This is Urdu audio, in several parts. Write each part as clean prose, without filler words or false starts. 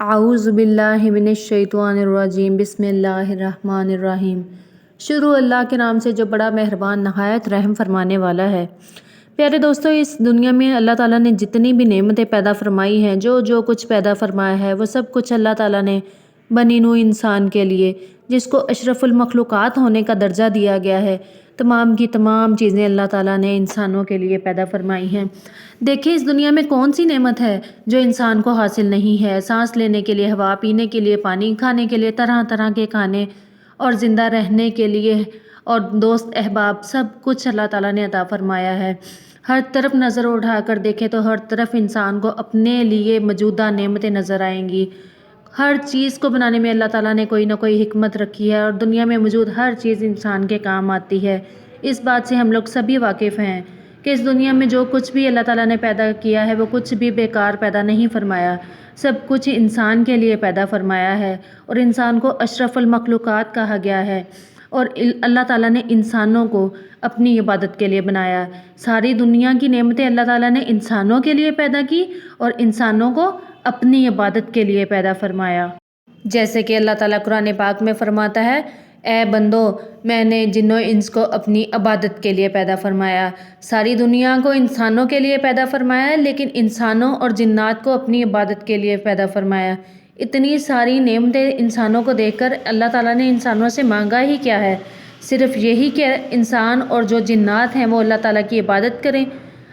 اعوذ باللہ من الشیطان الرجیم بسم اللہ الرحمن الرحیم۔ شروع اللہ کے نام سے جو بڑا مہربان نہایت رحم فرمانے والا ہے۔ پیارے دوستو، اس دنیا میں اللہ تعالیٰ نے جتنی بھی نعمتیں پیدا فرمائی ہیں، جو کچھ پیدا فرمایا ہے، وہ سب کچھ اللہ تعالیٰ نے بنی نوع انسان کے لیے، جس کو اشرف المخلوقات ہونے کا درجہ دیا گیا ہے، تمام کی تمام چیزیں اللہ تعالیٰ نے انسانوں کے لیے پیدا فرمائی ہیں۔ دیکھیں اس دنیا میں کون سی نعمت ہے جو انسان کو حاصل نہیں ہے۔ سانس لینے کے لیے ہوا، پینے کے لیے پانی، کھانے کے لیے طرح طرح کے کھانے، اور زندہ رہنے کے لیے اور دوست احباب، سب کچھ اللہ تعالیٰ نے عطا فرمایا ہے۔ ہر طرف نظر اٹھا کر دیکھیں تو ہر طرف انسان کو اپنے لیے موجودہ نعمتیں نظر آئیں گی۔ ہر چیز کو بنانے میں اللہ تعالیٰ نے کوئی نہ کوئی حکمت رکھی ہے، اور دنیا میں موجود ہر چیز انسان کے کام آتی ہے۔ اس بات سے ہم لوگ سبھی واقف ہیں کہ اس دنیا میں جو کچھ بھی اللہ تعالیٰ نے پیدا کیا ہے، وہ کچھ بھی بیکار پیدا نہیں فرمایا، سب کچھ انسان کے لیے پیدا فرمایا ہے، اور انسان کو اشرف المخلوقات کہا گیا ہے، اور اللہ تعالیٰ نے انسانوں کو اپنی عبادت کے لیے بنایا۔ ساری دنیا کی نعمتیں اللہ تعالیٰ نے انسانوں کے لیے پیدا کی اور انسانوں کو اپنی عبادت کے لیے پیدا فرمایا۔ جیسے کہ اللہ تعالیٰ قرآن پاک میں فرماتا ہے، اے بندو، میں نے جن و انس کو اپنی عبادت کے لیے پیدا فرمایا۔ ساری دنیا کو انسانوں کے لیے پیدا فرمایا ہے، لیکن انسانوں اور جنات کو اپنی عبادت کے لیے پیدا فرمایا۔ اتنی ساری نعمتیں انسانوں کو دیکھ کر اللہ تعالیٰ نے انسانوں سے مانگا ہی کیا ہے؟ صرف یہی کہ انسان اور جو جنات ہیں وہ اللہ تعالیٰ کی عبادت کریں۔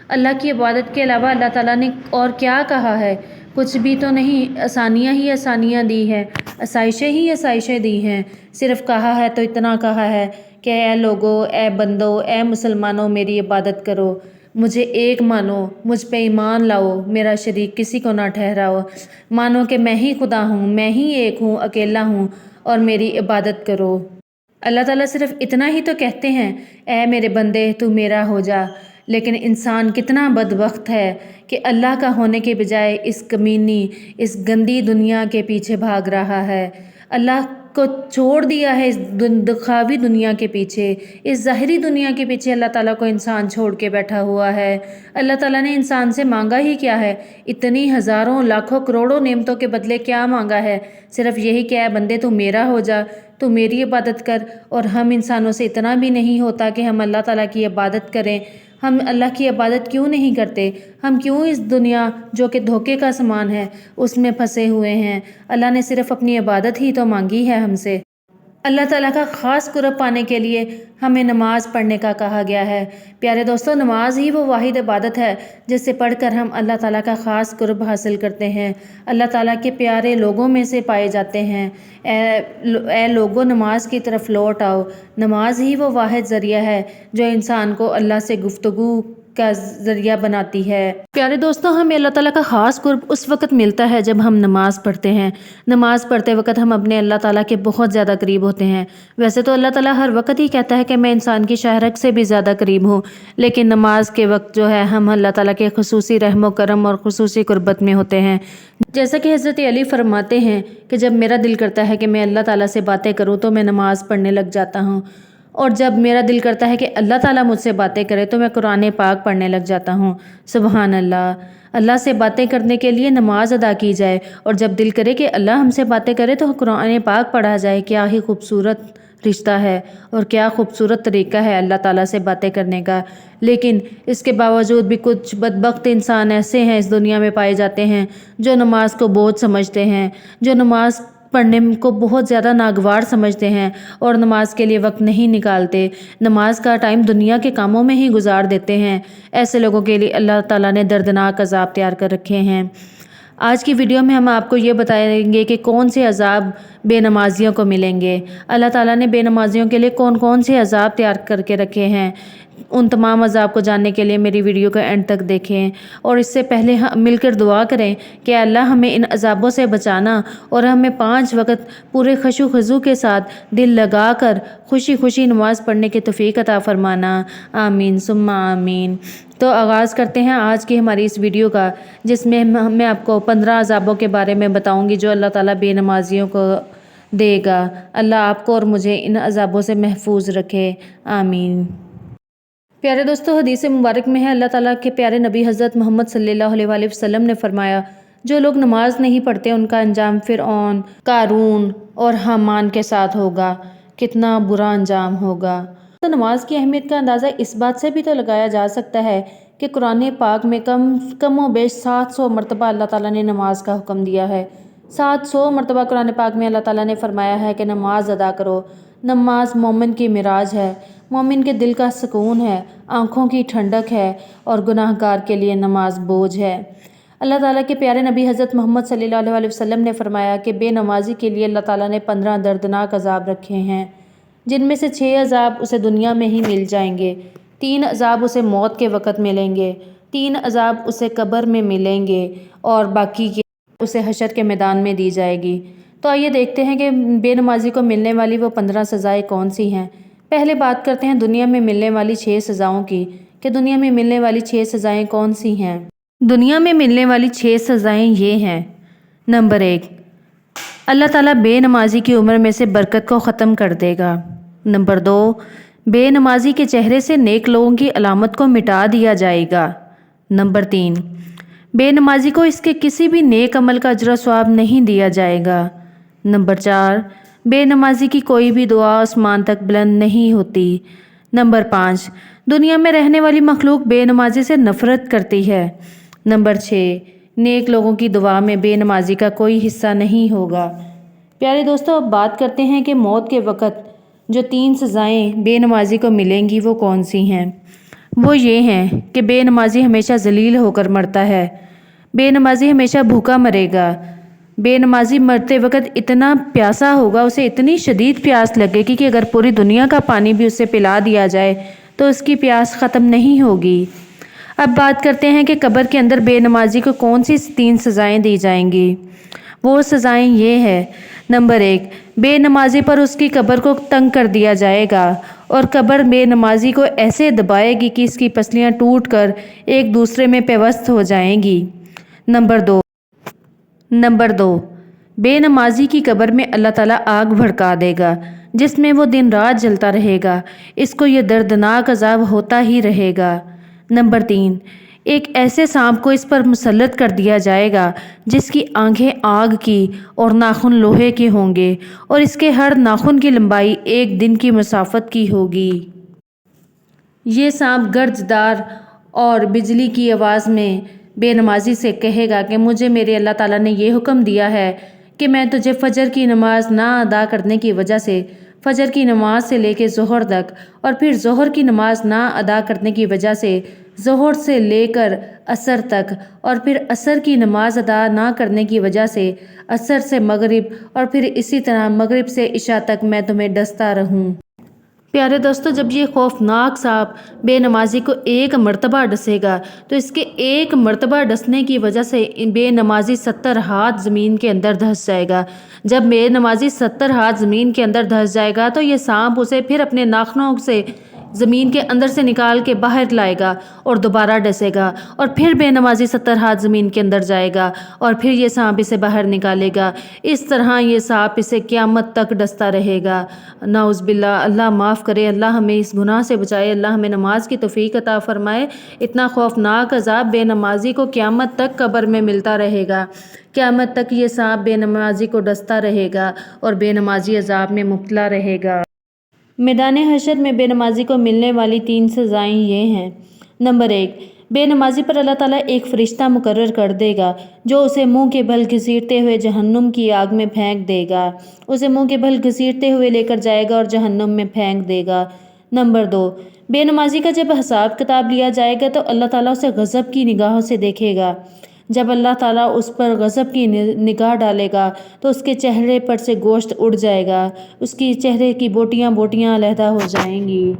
اللہ کی عبادت کے علاوہ اللہ تعالیٰ نے اور کیا کہا ہے؟ کچھ بھی تو نہیں، آسانیاں ہی آسانیاں دی ہیں، آسائشیں ہی آسائشیں دی ہیں۔ صرف کہا ہے تو اتنا کہا ہے کہ اے لوگو، اے بندو، اے مسلمانوں، میری عبادت کرو، مجھے ایک مانو، مجھ پہ ایمان لاؤ، میرا شریک کسی کو نہ ٹھہراؤ، مانو کہ میں ہی خدا ہوں، میں ہی ایک ہوں، اکیلا ہوں، اور میری عبادت کرو۔ اللہ تعالیٰ صرف اتنا ہی تو کہتے ہیں، اے میرے بندے تو میرا ہو جا، لیکن انسان کتنا بدبخت ہے کہ اللہ کا ہونے کے بجائے اس کمینی، اس گندی دنیا کے پیچھے بھاگ رہا ہے۔ اللہ کو چھوڑ دیا ہے اس دکھاوی دنیا کے پیچھے، اس ظاہری دنیا کے پیچھے اللہ تعالیٰ کو انسان چھوڑ کے بیٹھا ہوا ہے۔ اللہ تعالیٰ نے انسان سے مانگا ہی کیا ہے؟ اتنی ہزاروں لاکھوں کروڑوں نعمتوں کے بدلے کیا مانگا ہے؟ صرف یہی کہ اے بندے تو میرا ہو جا، تو میری عبادت کر۔ اور ہم انسانوں سے اتنا بھی نہیں ہوتا کہ ہم اللہ تعالیٰ کی عبادت کریں۔ ہم اللہ کی عبادت کیوں نہیں کرتے؟ ہم کیوں اس دنیا جو کہ دھوکے کا سامان ہے اس میں پھنسے ہوئے ہیں؟ اللہ نے صرف اپنی عبادت ہی تو مانگی ہے ہم سے۔ اللہ تعالیٰ کا خاص قرب پانے کے لیے ہمیں نماز پڑھنے کا کہا گیا ہے۔ پیارے دوستو، نماز ہی وہ واحد عبادت ہے جس سے پڑھ کر ہم اللہ تعالیٰ کا خاص قرب حاصل کرتے ہیں، اللہ تعالیٰ کے پیارے لوگوں میں سے پائے جاتے ہیں۔ اے لوگوں، نماز کی طرف لوٹ آؤ۔ نماز ہی وہ واحد ذریعہ ہے جو انسان کو اللہ سے گفتگو کا ذریعہ بناتی ہے۔ پیارے دوستو، ہمیں اللہ تعالیٰ کا خاص قرب اس وقت ملتا ہے جب ہم نماز پڑھتے ہیں۔ نماز پڑھتے وقت ہم اپنے اللہ تعالیٰ کے بہت زیادہ قریب ہوتے ہیں۔ ویسے تو اللہ تعالیٰ ہر وقت ہی کہتا ہے کہ میں انسان کی شہرک سے بھی زیادہ قریب ہوں، لیکن نماز کے وقت جو ہے ہم اللہ تعالیٰ کے خصوصی رحم و کرم اور خصوصی قربت میں ہوتے ہیں۔ جیسا کہ حضرت علی فرماتے ہیں کہ جب میرا دل کرتا ہے کہ میں اللہ تعالیٰ سے باتیں کروں تو میں نماز پڑھنے لگ جاتا ہوں، اور جب میرا دل کرتا ہے کہ اللہ تعالیٰ مجھ سے باتیں کرے تو میں قرآن پاک پڑھنے لگ جاتا ہوں۔ سبحان اللہ! اللہ سے باتیں کرنے کے لیے نماز ادا کی جائے، اور جب دل کرے کہ اللہ ہم سے باتیں کرے تو قرآن پاک پڑھا جائے۔ کیا ہی خوبصورت رشتہ ہے اور کیا خوبصورت طریقہ ہے اللہ تعالیٰ سے باتیں کرنے کا۔ لیکن اس کے باوجود بھی کچھ بدبخت انسان ایسے ہیں اس دنیا میں پائے جاتے ہیں جو نماز کو بوجھ سمجھتے ہیں، جو نماز پڑھنے کو بہت زیادہ ناگوار سمجھتے ہیں اور نماز کے لیے وقت نہیں نکالتے، نماز کا ٹائم دنیا کے کاموں میں ہی گزار دیتے ہیں۔ ایسے لوگوں کے لیے اللہ تعالیٰ نے دردناک عذاب تیار کر رکھے ہیں۔ آج کی ویڈیو میں ہم آپ کو یہ بتائیں گے کہ کون سے عذاب بے نمازیوں کو ملیں گے۔ اللہ تعالیٰ نے بے نمازیوں کے لیے کون کون سے عذاب تیار کر کے رکھے ہیں۔ ان تمام عذاب کو جاننے کے لیے میری ویڈیو کو اینڈ تک دیکھیں، اور اس سے پہلے ہم مل کر دعا کریں کہ اللہ ہمیں ان عذابوں سے بچانا، اور ہمیں 5 وقت پورے خشوع و خضوع کے ساتھ دل لگا کر خوشی خوشی نماز پڑھنے کی توفیق عطا فرمانا۔ آمین ثم آمین۔ تو آغاز کرتے ہیں آج کی ہماری اس ویڈیو کا، جس میں میں آپ کو 15 عذابوں کے بارے میں بتاؤں گی جو اللہ تعالیٰ بے نمازیوں کو دے گا۔ اللہ آپ کو اور مجھے ان عذابوں سے محفوظ رکھے، آمین۔ پیارے دوستو، حدیث مبارک میں ہے، اللہ تعالیٰ کے پیارے نبی حضرت محمد صلی اللہ علیہ وآلہ وسلم نے فرمایا، جو لوگ نماز نہیں پڑھتے ان کا انجام فرعون، قارون اور حامان کے ساتھ ہوگا۔ کتنا برا انجام ہوگا۔ تو نماز کی اہمیت کا اندازہ اس بات سے بھی تو لگایا جا سکتا ہے کہ قرآن پاک میں کم و بیش 700 مرتبہ اللہ تعالیٰ نے نماز کا حکم دیا ہے۔ 700 مرتبہ قرآن پاک میں اللہ تعالیٰ نے فرمایا ہے کہ نماز ادا کرو۔ نماز مومن کی معراج ہے، مومن کے دل کا سکون ہے، آنکھوں کی ٹھنڈک ہے اور گناہ گار کے لیے نماز بوجھ ہے۔ اللہ تعالیٰ کے پیارے نبی حضرت محمد صلی اللہ علیہ وسلم نے فرمایا کہ بے نمازی کے لیے اللہ تعالیٰ نے 15 دردناک عذاب رکھے ہیں، جن میں سے 6 عذاب اسے دنیا میں ہی مل جائیں گے، 3 عذاب اسے موت کے وقت ملیں گے، 3 عذاب اسے قبر میں ملیں گے اور باقی کے اسے حشر کے میدان میں دی جائے گی۔ تو آئیے دیکھتے ہیں کہ بے نمازی کو ملنے والی وہ 15 سزائیں کون سی ہیں۔ پہلے بات کرتے ہیں دنیا میں ملنے والی 6 سزاؤں کی کہ دنیا میں ملنے والی 6 سزائیں کون سی ہیں۔ دنیا میں ملنے والی 6 سزائیں یہ ہیں۔ نمبر 1، اللہ تعالیٰ بے نمازی کی عمر میں سے برکت کو ختم کر دے گا۔ نمبر 2، بے نمازی کے چہرے سے نیک لوگوں کی علامت کو مٹا دیا جائے گا۔ نمبر 3، بے نمازی کو اس کے کسی بھی نیک عمل کا اجر و ثواب نہیں دیا جائے گا۔ نمبر 4، بے نمازی کی کوئی بھی دعا آسمان تک بلند نہیں ہوتی۔ نمبر 5، دنیا میں رہنے والی مخلوق بے نمازی سے نفرت کرتی ہے۔ نمبر 6، نیک لوگوں کی دعا میں بے نمازی کا کوئی حصہ نہیں ہوگا۔ پیارے دوستو، اب بات کرتے ہیں کہ موت کے وقت جو 3 سزائیں بے نمازی کو ملیں گی وہ کون سی ہیں۔ وہ یہ ہیں کہ بے نمازی ہمیشہ ذلیل ہو کر مرتا ہے، بے نمازی ہمیشہ بھوکا مرے گا، بے نمازی مرتے وقت اتنا پیاسا ہوگا، اسے اتنی شدید پیاس لگے گی کہ اگر پوری دنیا کا پانی بھی اسے پلا دیا جائے تو اس کی پیاس ختم نہیں ہوگی۔ اب بات کرتے ہیں کہ قبر کے اندر بے نمازی کو کون سی 3 سزائیں دی جائیں گی۔ وہ سزائیں یہ ہے۔ نمبر 1، بے نمازی پر اس کی قبر کو تنگ کر دیا جائے گا اور قبر بے نمازی کو ایسے دبائے گی کہ اس کی پسلیاں ٹوٹ کر ایک دوسرے میں پیوست ہو جائیں گی۔ نمبر 2، بے نمازی کی قبر میں اللہ تعالیٰ آگ بھڑکا دے گا جس میں وہ دن رات جلتا رہے گا، اس کو یہ دردناک عذاب ہوتا ہی رہے گا۔ نمبر 3، ایک ایسے سانپ کو اس پر مسلط کر دیا جائے گا جس کی آنکھیں آگ کی اور ناخن لوہے کے ہوں گے اور اس کے ہر ناخن کی لمبائی 1 دن کی مسافت کی ہوگی۔ یہ سانپ گرجدار اور بجلی کی آواز میں بے نمازی سے کہے گا کہ مجھے میرے اللہ تعالیٰ نے یہ حکم دیا ہے کہ میں تجھے فجر کی نماز نہ ادا کرنے کی وجہ سے فجر کی نماز سے لے کے ظہر تک اور پھر ظہر کی نماز نہ ادا کرنے کی وجہ سے ظہر سے لے کر عصر تک اور پھر عصر کی نماز ادا نہ کرنے کی وجہ سے عصر سے مغرب اور پھر اسی طرح مغرب سے عشاء تک میں تمہیں ڈستا رہوں۔ پیارے دوستو، جب یہ خوفناک سانپ بے نمازی کو 1 مرتبہ ڈسے گا تو اس کے 1 مرتبہ ڈسنے کی وجہ سے بے نمازی 70 ہاتھ زمین کے اندر دھس جائے گا۔ جب بے نمازی 70 ہاتھ زمین کے اندر دھس جائے گا تو یہ سانپ اسے پھر اپنے ناخنوں سے زمین کے اندر سے نکال کے باہر لائے گا اور دوبارہ ڈسے گا اور پھر بے نمازی 70 ہاتھ زمین کے اندر جائے گا اور پھر یہ سانپ اسے باہر نکالے گا۔ اس طرح یہ سانپ اسے قیامت تک ڈستا رہے گا۔ نعوذ باللہ، اللہ معاف کرے، اللہ ہمیں اس گناہ سے بچائے، اللہ ہمیں نماز کی توفیق عطا فرمائے۔ اتنا خوفناک عذاب بے نمازی کو قیامت تک قبر میں ملتا رہے گا۔ قیامت تک یہ سانپ بے نمازی کو ڈستا رہے گا اور بے نمازی عذاب میں مبتلا رہے گا۔ میدان حشر میں بے نمازی کو ملنے والی 3 سزائیں یہ ہیں۔ نمبر 1، بے نمازی پر اللہ تعالیٰ ایک فرشتہ مقرر کر دے گا جو اسے منہ کے بل گھسیٹتے ہوئے جہنم کی آگ میں پھینک دے گا، اسے منہ کے بل گھسیٹتے ہوئے لے کر جائے گا اور جہنم میں پھینک دے گا۔ نمبر 2، بے نمازی کا جب حساب کتاب لیا جائے گا تو اللہ تعالیٰ اسے غضب کی نگاہوں سے دیکھے گا۔ جب اللہ تعالیٰ اس پر غضب کی نگاہ ڈالے گا تو اس کے چہرے پر سے گوشت اڑ جائے گا، اس کی چہرے کی بوٹیاں بوٹیاں علیحدہ ہو جائیں گی۔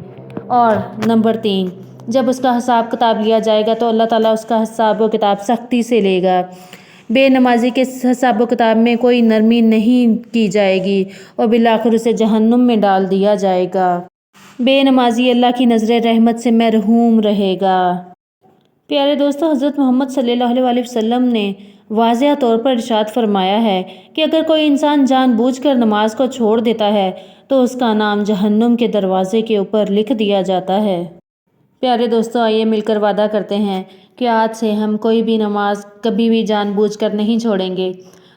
اور نمبر 3، جب اس کا حساب کتاب لیا جائے گا تو اللہ تعالیٰ اس کا حساب و کتاب سختی سے لے گا۔ بے نمازی کے حساب و کتاب میں کوئی نرمی نہیں کی جائے گی اور بالآخر اسے جہنم میں ڈال دیا جائے گا۔ بے نمازی اللہ کی نظر رحمت سے محروم رہے گا۔ پیارے دوستو، حضرت محمد صلی اللہ علیہ وسلم نے واضح طور پر ارشاد فرمایا ہے کہ اگر کوئی انسان جان بوجھ کر نماز کو چھوڑ دیتا ہے تو اس کا نام جہنم کے دروازے کے اوپر لکھ دیا جاتا ہے۔ پیارے دوستوں، آئیے مل کر وعدہ کرتے ہیں کہ آج سے ہم کوئی بھی نماز کبھی بھی جان بوجھ کر نہیں چھوڑیں گے۔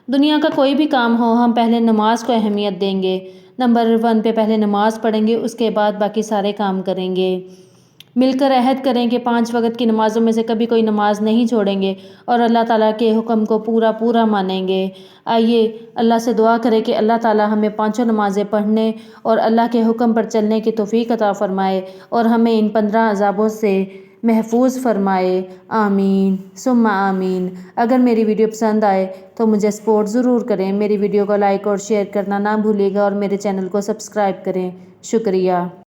دنیا کا کوئی بھی کام ہو، ہم پہلے نماز کو اہمیت دیں گے۔ نمبر 1 پہ پہلے نماز پڑھیں گے، اس کے بعد باقی سارے کام کریں گے۔ مل کر عہد کریں کہ 5 وقت کی نمازوں میں سے کبھی کوئی نماز نہیں چھوڑیں گے اور اللہ تعالیٰ کے حکم کو پورا مانیں گے۔ آئیے اللہ سے دعا کریں کہ اللہ تعالیٰ ہمیں 5 نمازیں پڑھنے اور اللہ کے حکم پر چلنے کی توفیق عطا فرمائے اور ہمیں ان 15 عذابوں سے محفوظ فرمائے۔ آمین ثم آمین۔ اگر میری ویڈیو پسند آئے تو مجھے سپورٹ ضرور کریں۔ میری ویڈیو کو لائک اور شیئر کرنا نہ بھولیے گا اور میرے چینل کو سبسکرائب کریں۔ شکریہ۔